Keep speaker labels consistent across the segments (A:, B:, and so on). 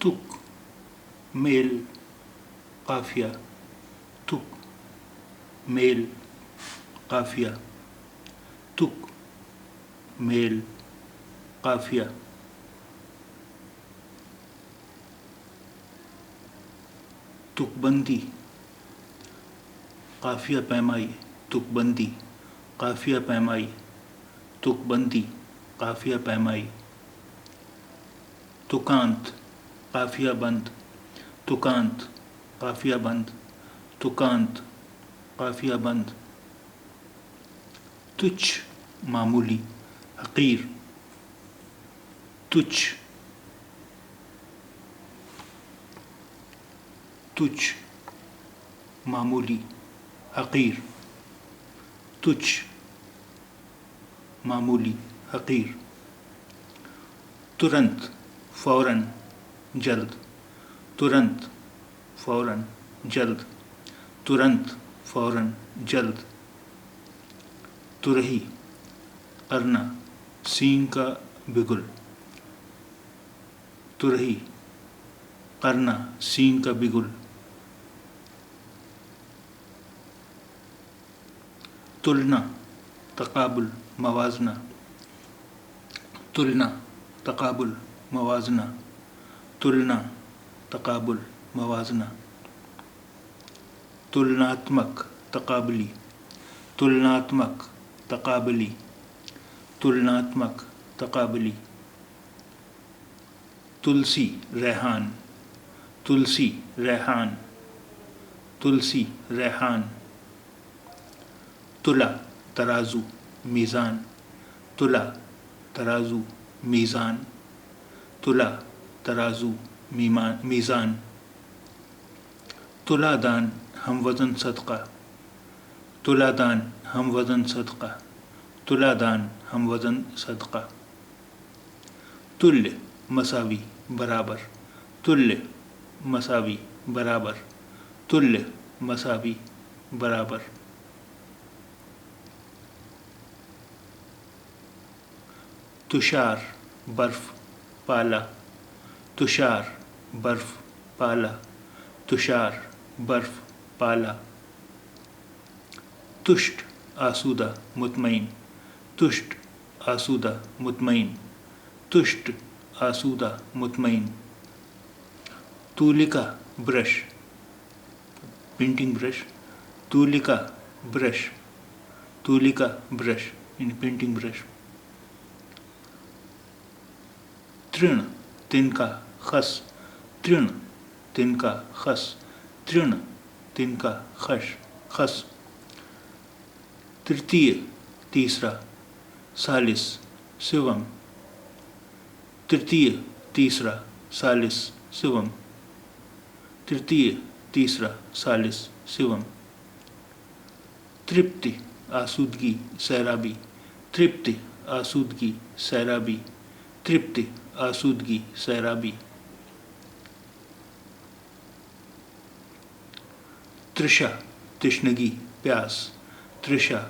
A: تک میل قافیہ تک میل قافیہ تک میل قافیہ تک بندی قافیہ پیمائی تک بندی قافیہ پیمائی تک بندی قافیہ پیمائی تکانت قافیہ بند تکانت قافیہ بند تکانت قافیہ بند تچھ معمولی حقیر تچھ تچھ معمولی حقیر تچھ معمولی حقیر ترنت فوراً جلد ترنت فوراً جلد ترنت فوراً جلد ترہی کرنا سین کا بگل ترہی کرنا سین کا بگل تلنا تقابل موازنہ تلنا تقابل موازنہ تلنا تقابل موازنہ تلناتمک تقابلی تلناتمک تقابلی تلناتمک تقابلی تلسی ریحان تلسی ریحان تلسی ریحان تلا ترازو میزان تلا ترازو میزان تلا ترازو میزان تلا دان ہم وزن صدقہ تلا دان ہم وزن صدقہ تلا دان ہم وزن صدقہ تل مساوی برابر تل مساوی برابر تل مساوی برابر تشار برف پالا تشار برف پالا تشار برف پالا تشٹ آسودہ مطمئن تشٹ آسودہ مطمئن تشٹ آسودہ مطمئن تولکا برش پینٹنگ برش تولکا برش تولکا برش یعنی پینٹنگ برش ترن تنکا خس ترن تنکا خس ترن تنکا خس ترتیہ تیسرا ثالث سوم ترتیہ تیسرا ثالث سوم ترتیہ تیسرا ثالث سوم ترپتی آسودگی سیرابی ترپتی آسودگی سیرابی ترپتی آسودگی سیرابی ترشا تشنگی پیاس ترشا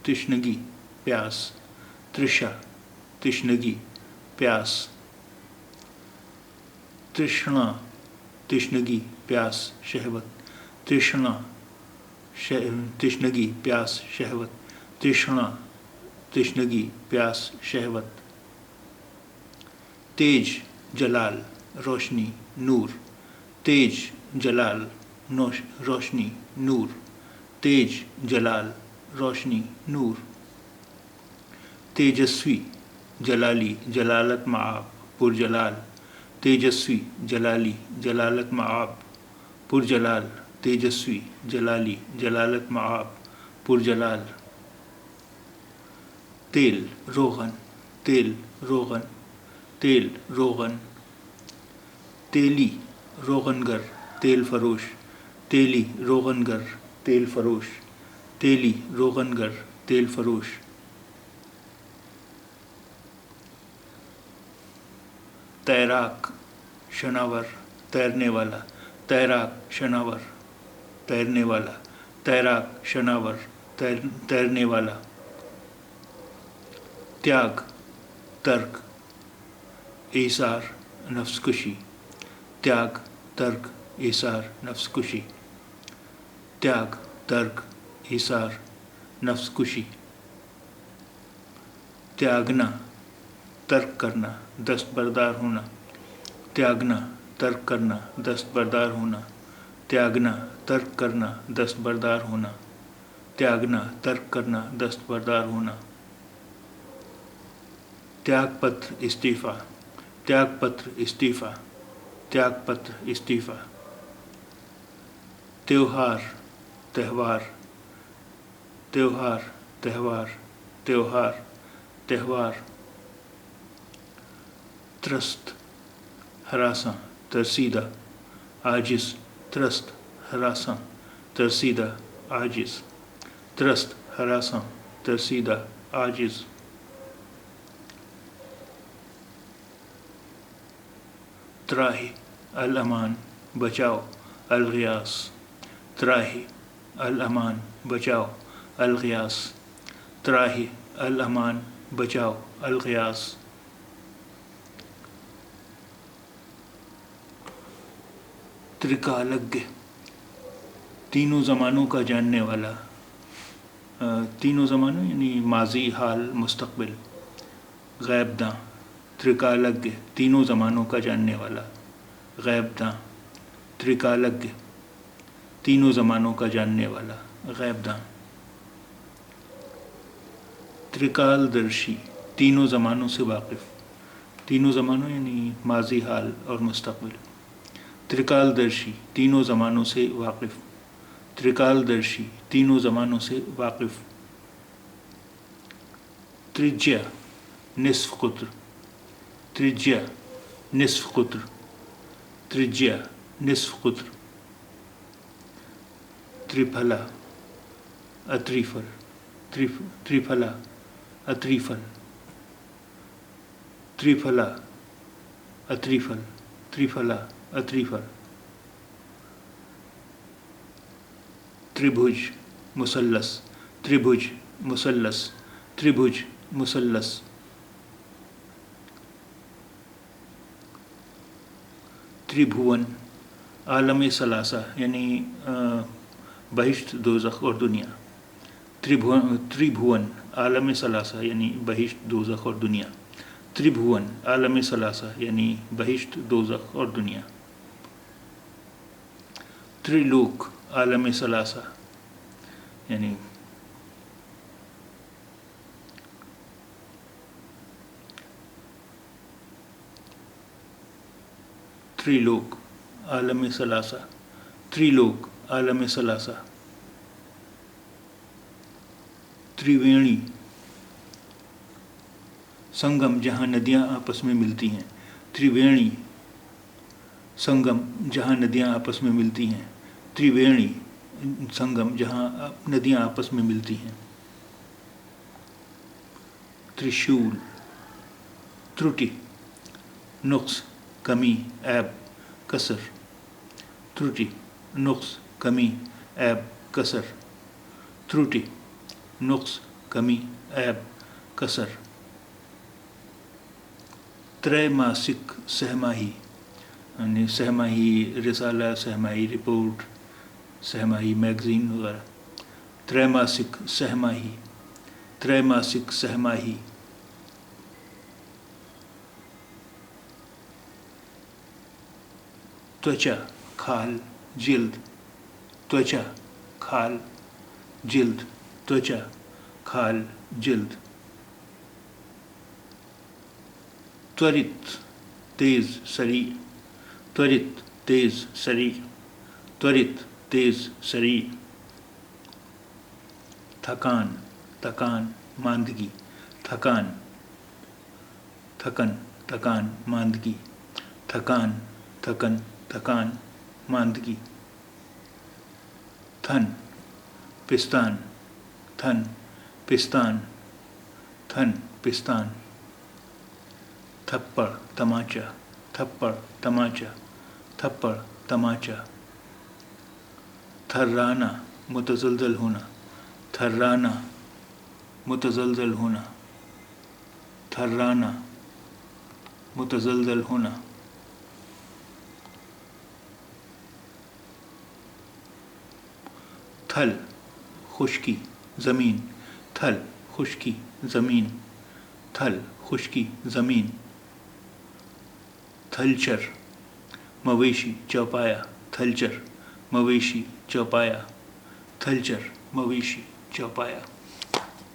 A: تشنگی پیاس ترشا تشنگی پیاس ترشنا تشنگی پیاس شہوت ترشنا تشنگی پیاس شہوت ترشنا تشنگی پیاس شہوت تیج جلال روشنی نور تیج جلال روشنی نور تیج جلال روشنی نور تیجسوی جلالی جلالت معاب پرجلال تیجسوی جلالی جلالت معاب پرجلال تیجسوی جلالی جلالت معاب پرجلال تیل روغن تیل روغن تیل روغن تیلی روغنگر تیل فروش تیلی روغنگر تیل فروش تیلی روغنگر تیل فروش تیراک شناور تیرنے والا تیراک شناور تیرنے والا تیراک شناور تیرنے والا تیاگ ترک ایثار نفس کشی त्याग, तर्क, ईसार, नफ्स कुशी। त्याग, तर्क, ईसार, नफ्स कुशी। त्यागना, तर्क करना, दस्तबरदार होना। त्यागना, तर्क करना, दस्तबरदार होना। त्यागना, तर्क करना, दस्तबरदार होना। त्यागना, तर्क करना, दस्तबरदार होना। त्यागपत्र, इस्तीफ़ा। त्यागपत्र, इस्तीफ़ा। त्यागपत्र, इस्तीफ़ा। त्योहार, त्यौहार। त्योहार, त्यौहार, त्योहार, त्यौहार। त्रस्त, हरासां, तरसीदा, आजिज़। त्रस्त, हरासां, तरसीदा, आजिज़। त्रस्त, हरासां, तरसीदा, आजिज़। त्राही, अल अमान, बचाओ, अल ग़ियास। त्राही, अल अमान, बचाओ, अल ग़ियास। त्राही, अल अमान, बचाओ, अल ग़ियास। त्रिकालज्ञ, तीनों ज़मानों का जानने वाला। तीनों ज़मानों यानी माजी, हाल, मुस्तक़बिल। ग़ैबदां, त्रिकालज्ञ, तीनों ज़मानों का जानने वाला। ग़ैबदां, त्रिकालज्ञ, तीनों ज़मानों का जानने वाला। ग़ैबदां। त्रिकालदर्शी, तीनों ज़मानों से वाकिफ़। तीनों ज़मानों यानी माजी, हाल और मुस्तक़बिल। त्रिकालदर्शी, तीनों ज़मानों से वाकिफ़। त्रिकालदर्शी, तीनों ज़मानों से वाकिफ़। त्रिज्या, निस्फ़ क़ुत्र। त्रिज्या, निस्फ़ क़ुत्र। त्रिज्या, निस्फ़ क़ुत्र। त्रिफला, अत्रिफल। त्रिफला, अत्रिफल। त्रिफला, अत्रिफल। त्रिफला, अत्रिफल। त्रिभुज, मुसल्लस। त्रिभुज, मुसल्लस। त्रिभुज, मुसल्लस। त्रिभुवन, आलम सलासा यानी बहिश्त, दोज़ख और दुनिया। त्रिभुवन, आलम सलासा यानी बहिश्त, दोज़ख और दुनिया। त्रिभुवन, आलम सलासा यानी बहिश्त, दोज़ख और दुनिया। त्रिलोक, आलम सलासा यानी त्रिलोक, आलम सलासा। त्रिलोक, आलम सलासा। त्रिवेणी, संगम जहाँ नदियाँ आपस में मिलती हैं। त्रिवेणी, संगम जहाँ नदियाँ आपस में मिलती हैं। त्रिवेणी, संगम जहाँ नदियाँ आपस में मिलती हैं। त्रिशूल, त्रुटि, नुक्स, कमी, ऐब, कसर। त्रुटि, नुक्स, कमी, ऐब, कसर। त्रुटि, नुक्स, कमी, ऐब, कसर। त्रैमासिक, सहमाही यानी सहमाही रिसाला, सहमाही रिपोर्ट, सहमाही मैगज़ीन वगैरह। त्रैमासिक, सहमाही। त्रैमासिक, सहमाही। त्वचा, खाल, जिल्द। त्वचा, खाल, जिल्द। त्वचा, खाल, जिल्द। त्वरित, तेज़, सरीर। त्वरित, तेज़, सरीर। त्वरित, तेज़, सरीर। थकान, थकान, मांदगी। थकान, थकन, थकान, मांदगी। थकान, थकन, थकान, मांदगी। थन, पिस्तान। थन, पिस्तान। थन, पिस्तान। थप्पड़, तमाचा। थप्पड़, तमाचा। थप्पड़, तमाचा। थर्राना, मुतज़लज़ल होना। थर्राना, मुतज़लज़ल होना। थर्राना, मुतज़लज़ल होना। تھل خشکی زمین، تھل خشکی زمین، تھل خشکی زمین، تھلچر مویشی چوپایا، تھلچر مویشی چوپایا، تھلچر مویشی چوپایا۔